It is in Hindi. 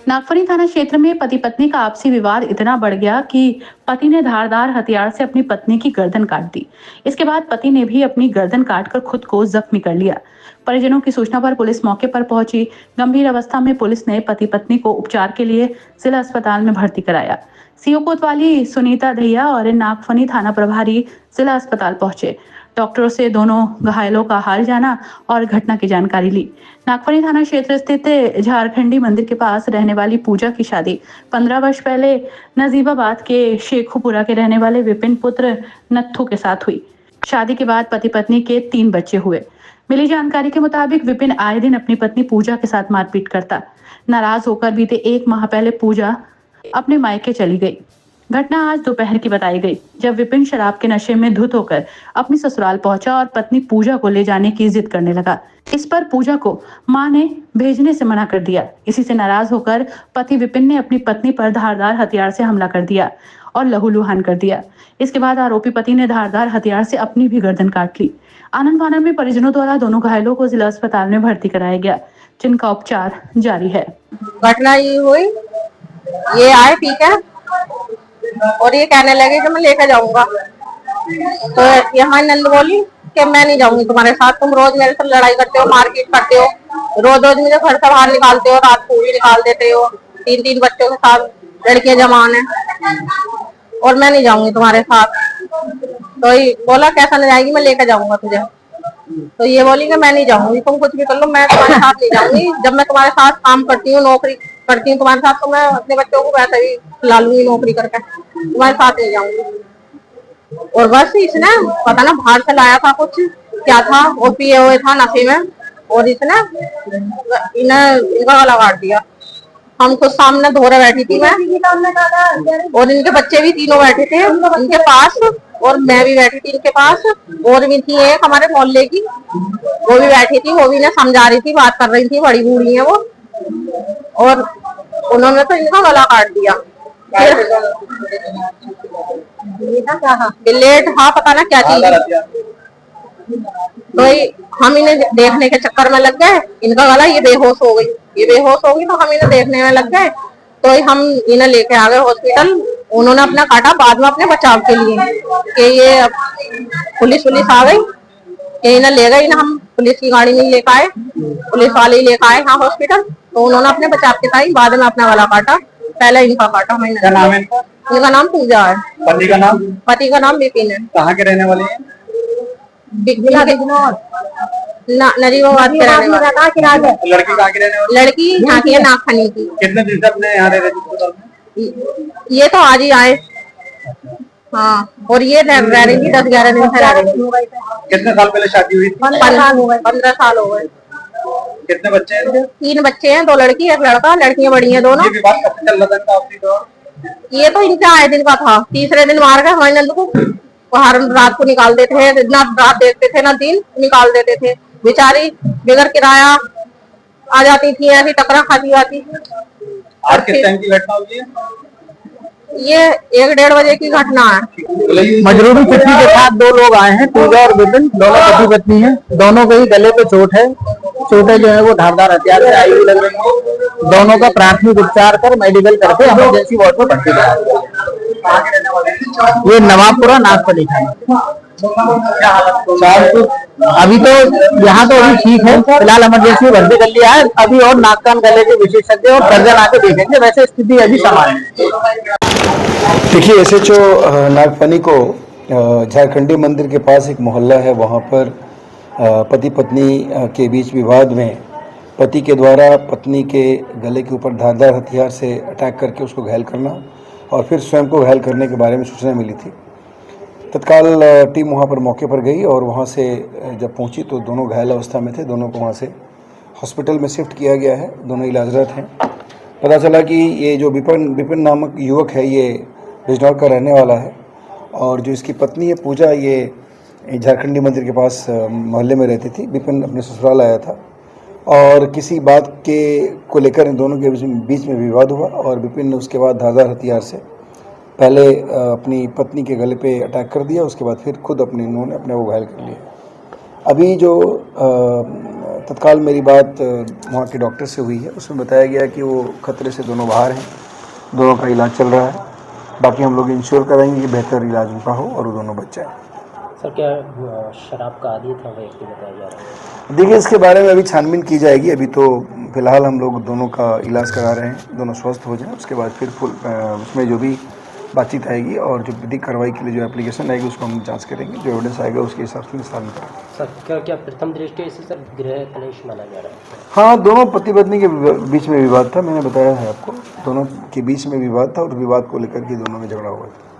नागफनी थाना क्षेत्र में पति पत्नी का आपसी विवाद इतना बढ़ गया कि पति ने धारदार हथियार से अपनी पत्नी की गर्दन काट दी। इसके बाद पति ने भी अपनी गर्दन काटकर खुद को जख्मी कर लिया। परिजनों की सूचना पर पुलिस मौके पर पहुंची। गंभीर अवस्था में पुलिस ने पति पत्नी को उपचार के लिए जिला अस्पताल में भर्ती कराया। सीओ कोतवाली सुनीता दहिया और नागफनी थाना प्रभारी जिला अस्पताल पहुंचे। डॉक्टरों से दोनों घायलों का हाल जाना और घटना की जानकारी ली। नागफनी थाना क्षेत्र स्थित झारखंडी मंदिर के पास रहने वाली पूजा की शादी 15 वर्ष पहले नजीबाबाद के शेखुपुरा के रहने वाले विपिन पुत्र नत्थू के साथ हुई। शादी के बाद पति पत्नी के 3 बच्चे हुए। मिली जानकारी के मुताबिक विपिन आए दिन अपनी पत्नी पूजा के साथ मारपीट करता। नाराज होकर बीते 1 माह पहले पूजा अपने मायके चली गई। घटना आज दोपहर की बताई गई, जब विपिन शराब के नशे में धुत होकर अपनी ससुराल पहुंचा और पत्नी पूजा को ले जाने की जिद करने लगा। इस पर पूजा को मां ने भेजने से मना कर दिया। इसी से नाराज होकर पति विपिन ने अपनी पत्नी पर धारदार हथियार से हमला कर दिया और लहूलुहान कर दिया। इसके बाद आरोपी पति ने धारदार हथियार से अपनी भी गर्दन काट ली। आनंद फानन में परिजनों द्वारा दोनों घायलों को जिला अस्पताल में भर्ती कराया गया, जिनका उपचार जारी है। घटना ये हुई, ये आए ठीक है और ये कहने लगे कि मैं लेकर जाऊंगा, तो ये हमारी नंद बोली कि मैं नहीं जाऊंगी तुम्हारे साथ, तुम रोज मेरे साथ लड़ाई करते हो, मारपीट करते हो, रोज रोज मुझे घर से बाहर निकालते हो, रात को भी निकाल देते हो, 3-3 बच्चों के साथ, लड़कियां जवान है और मैं नहीं जाऊंगी तुम्हारे साथ। तो ये बोला कैसा नहीं जाएगी, मैं लेकर जाऊंगा तुझे। तो ये बोली कि मैं नहीं जाऊंगी, तुम कुछ भी कर लो, मैं तुम्हारे साथ नहीं जाऊंगी। जब मैं तुम्हारे साथ काम करती हूँ, नौकरी करती हूँ तुम्हारे साथ, तो मैं अपने बच्चों को वैसे ही ला लूंगी नौकरी करके, तुम्हारे साथ नहीं जाऊंगी। और बस इसने पता ना बाहर से लाया था, कुछ क्या था, और पिए हुए था नशे में, और इसने इनका गला काट दिया। हम खुद सामने धोरे बैठी थी मैं, और इनके बच्चे भी तीनों बैठे थे इनके पास, और मैं भी बैठी थी इनके पास, और भी थी एक हमारे मोहल्ले की, वो भी बैठी थी, वो भी ना समझा रही थी, बात कर रही थी, बड़ी बूढ़ी है वो, और उन्होंने तो इनका गला काट दिया। ब्लेड, हाँ पता ना क्या चीज, तो हम इन्हें देखने के चक्कर में लग गए, इनका गला, ये बेहोश हो गई, तो हम इन्हें देखने में लग गए, तो हम इन्हें लेके आ गए हॉस्पिटल। उन्होंने अपना काटा बाद में अपने बचाव के लिए, कि ये पुलिस आ गई, कि इन्हें ले गए, हम पुलिस की गाड़ी में लेकर आए, पुलिस वाले ही लेकर आए यहाँ हॉस्पिटल, तो उन्होंने अपने बचाव के टाइम बाद में अपना गला काटा, पहले इनका काटा। क्या नाम है इनका? इनका नाम पूजा है। पति का नाम विपिन है। कहाँ के रहने वाले हैं? नजीबाबाद के रहने वाले। लड़की कहाँ की रहने वाली? लड़की यहाँ की है, नागफनी की। कितने दिन से अपने यहाँ रह रहे थे? ये तो आज ही आए, हाँ, और ये रह रही थी 10-11 दिन से रह रही थी। कितने साल पहले शादी हुई थी? 15 साल हो गए। कितने बच्चे हैं? 3 बच्चे हैं, 2 लड़की 1 लड़का, लड़कियां बड़ी हैं दोनों। ये विवाद कब से चल रहा था आपकी? तो ये तो इनका आए दिन का था, तीसरे दिन मार गए हमारे नंद को, बाहर रात को निकाल देते थे, ना रात देखते थे ना दिन, निकाल देते थे। बेचारी बेगर किराया आ जाती थी, ऐसी टकरा खाती आती। आज किस टाइम की घटना हुई है? ये 1-1:30 बजे की घटना है। मजरूरी चिट्ठी के साथ 2 लोग आए हैं, पूजा और विपिन, दोनों पति पत्नी हैं। दोनों के ही गले पे चोट है, चोटें जो है वो धारदार हथियार से आई हुई लग रही है। दोनों का प्राथमिक उपचार कर मेडिकल करके इमरजेंसी वार्ड में भर्ती कराया। ये नवाबपुरा नागफनी थाना। अभी तो यहाँ तो अभी ठीक है, फिलहाल इमरजेंसी में भर्ती कर लिया है। अभी और नाक कान गले के विशेषज्ञ और सर्जन आके देखेंगे, वैसे स्थिति अभी सामान्य है। देखिए, एसएचओ नागफनी को झारखंडी मंदिर के पास एक मोहल्ला है, वहाँ पर पति पत्नी के बीच विवाद में पति के द्वारा पत्नी के गले के ऊपर धारदार हथियार से अटैक करके उसको घायल करना और फिर स्वयं को घायल करने के बारे में सूचना मिली थी। तत्काल टीम वहाँ पर मौके पर गई और वहाँ से जब पहुँची तो दोनों घायल अवस्था में थे। दोनों को वहाँ से हॉस्पिटल में शिफ्ट किया गया है, दोनों इलाजरत हैं। पता चला कि ये जो विपिन नामक युवक है, ये बिजनौर का रहने वाला है, और जो इसकी पत्नी है पूजा, ये झारखंडी मंदिर के पास मोहल्ले में रहती थी। विपिन अपने ससुराल आया था और किसी बात के को लेकर इन दोनों के बीच में विवाद हुआ और विपिन ने उसके बाद धारदार हथियार से पहले अपनी पत्नी के गले पे अटैक कर दिया, उसके बाद फिर खुद उन्होंने अपने वो घायल कर लिया। अभी जो तत्काल मेरी बात वहाँ के डॉक्टर से हुई है। उसमें बताया गया कि वो खतरे से दोनों बाहर हैं, दोनों का इलाज चल रहा है। बाकी हम लोग इंश्योर करेंगे कि बेहतर इलाज उनका हो और वो दोनों बच जाएँ। सर क्या शराब का आदी था व्यक्ति बताया जा रहा है? देखिए, इसके बारे में अभी छानबीन की जाएगी। अभी तो फिलहाल हम लोग दोनों का इलाज करा रहे हैं, दोनों स्वस्थ हो जाएं। उसके बाद फिर उसमें जो भी बातचीत आएगी और जो विधिक कार्रवाई के लिए जो एप्लीकेशन आएगी उसको हम जांच करेंगे। जो एविडेंस आएगा उसके हिसाब से निस्तारण करेंगे। सर क्या प्रथम दृष्टि से सर गृह कलेश माना जा रहा है? हाँ, दोनों पति पत्नी के बीच में विवाद था। मैंने बताया है आपको, दोनों के बीच में विवाद था और विवाद को लेकर के दोनों में झगड़ा हुआ था।